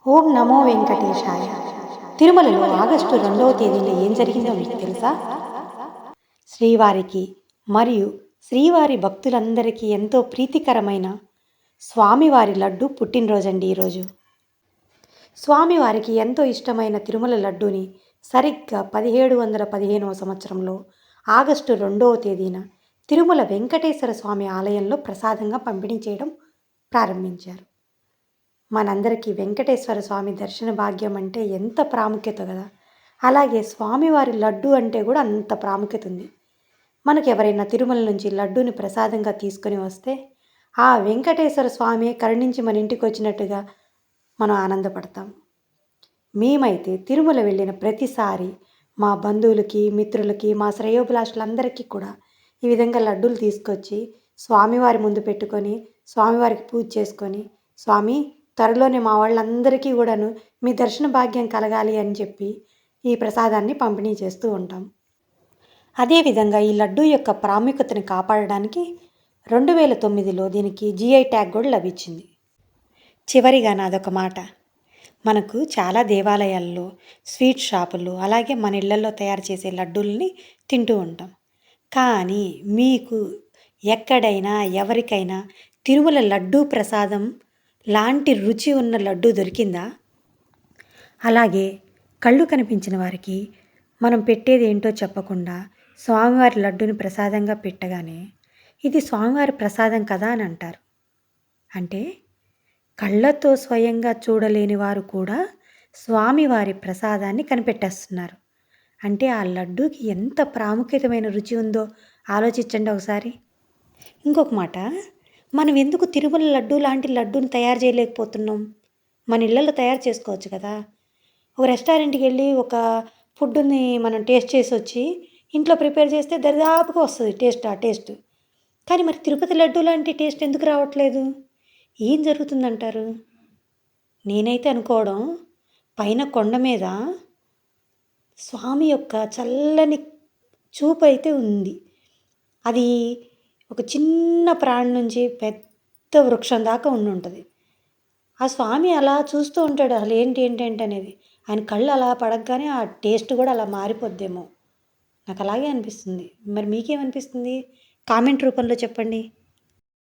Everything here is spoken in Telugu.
ఓం నమో వెంకటేశాయ. తిరుమలలో ఆగస్టు 2వ తేదీన ఏం జరిగిందో మీకు తెలుసా? శ్రీవారికి మరియు శ్రీవారి భక్తులందరికీ ఎంతో ప్రీతికరమైన స్వామివారి లడ్డు పుట్టినరోజండి ఈరోజు. స్వామివారికి ఎంతో ఇష్టమైన తిరుమల లడ్డూని సరిగ్గా 1715వ సంవత్సరంలో ఆగస్టు 2వ తేదీన తిరుమల వెంకటేశ్వర స్వామి ఆలయంలో ప్రసాదంగా పంపిణీ చేయడం ప్రారంభించారు. మనందరికీ వెంకటేశ్వర స్వామి దర్శన భాగ్యం అంటే ఎంత ప్రాముఖ్యత కదా. అలాగే స్వామివారి లడ్డు అంటే కూడా అంత ప్రాముఖ్యత ఉంది. మనకు ఎవరైనా తిరుమల నుంచి లడ్డూని ప్రసాదంగా తీసుకొని వస్తే ఆ వెంకటేశ్వర స్వామి కరుణించి మన ఇంటికి వచ్చినట్టుగా మనం ఆనందపడతాం. మేమైతే తిరుమల వెళ్ళిన ప్రతిసారి మా బంధువులకి, మిత్రులకి, మా శ్రేయోభిలాషులందరికీ కూడా ఈ విధంగా లడ్డూలు తీసుకొచ్చి స్వామివారి ముందు పెట్టుకొని స్వామివారికి పూజ చేసుకొని, స్వామి త్వరలోనే మా వాళ్ళందరికీ కూడాను మీ దర్శన భాగ్యం కలగాలి అని చెప్పి ఈ ప్రసాదాన్ని పంపిణీ చేస్తూ ఉంటాం. అదేవిధంగా ఈ లడ్డూ యొక్క ప్రాముఖ్యతను కాపాడడానికి 2009లో దీనికి GI ట్యాగ్ కూడా లభించింది. చివరిగా నాదొక మాట. మనకు చాలా దేవాలయాల్లో స్వీట్ షాపులు అలాగే మన ఇళ్లలో తయారు చేసే లడ్డూల్ని తింటూ ఉంటాం. కానీ మీకు ఎక్కడైనా ఎవరికైనా తిరుమల లడ్డూ ప్రసాదం లాంటి రుచి ఉన్న లడ్డూ దొరికిందా? అలాగే కళ్ళు కనిపించిన వారికి మనం పెట్టేది ఏంటో చెప్పకుండా స్వామివారి లడ్డూని ప్రసాదంగా పెట్టగానే ఇది స్వామివారి ప్రసాదం కదా అని అంటారు. అంటే కళ్ళతో స్వయంగా చూడలేని వారు కూడా స్వామివారి ప్రసాదాన్ని కనిపెట్టేస్తున్నారు. అంటే ఆ లడ్డూకి ఎంత ప్రాముఖ్యతమైన రుచి ఉందో ఆలోచించండి ఒకసారి. ఇంకొక మాట, మనం ఎందుకు తిరుమల లడ్డు లాంటి లడ్డూని తయారు చేయలేకపోతున్నాం? మన ఇళ్ళల్లో తయారు చేసుకోవచ్చు కదా. ఒక రెస్టారెంట్కి వెళ్ళి ఒక ఫుడ్ని మనం టేస్ట్ చేసి వచ్చి ఇంట్లో ప్రిపేర్ చేస్తే దరిదాపుగా వస్తుంది టేస్ట్. కానీ మరి తిరుపతి లడ్డు లాంటి టేస్ట్ ఎందుకు రావట్లేదు? ఏం జరుగుతుందంటారు? నేనైతే అనుకోవడం, పైన కొండ మీద స్వామి యొక్క చల్లని చూపు అయితే ఉంది. అది ఒక చిన్న ప్రాణి నుంచి పెద్ద వృక్షం దాకా ఉంటుంది. ఆ స్వామి అలా చూస్తూ ఉంటాడు. అసలు ఏంటి అనేది ఆయన కళ్ళు అలా పడగానే ఆ టేస్ట్ కూడా అలా మారిపోద్దేమో. నాకు అలాగే అనిపిస్తుంది. మరి మీకేమనిపిస్తుంది? కామెంట్ రూపంలో చెప్పండి.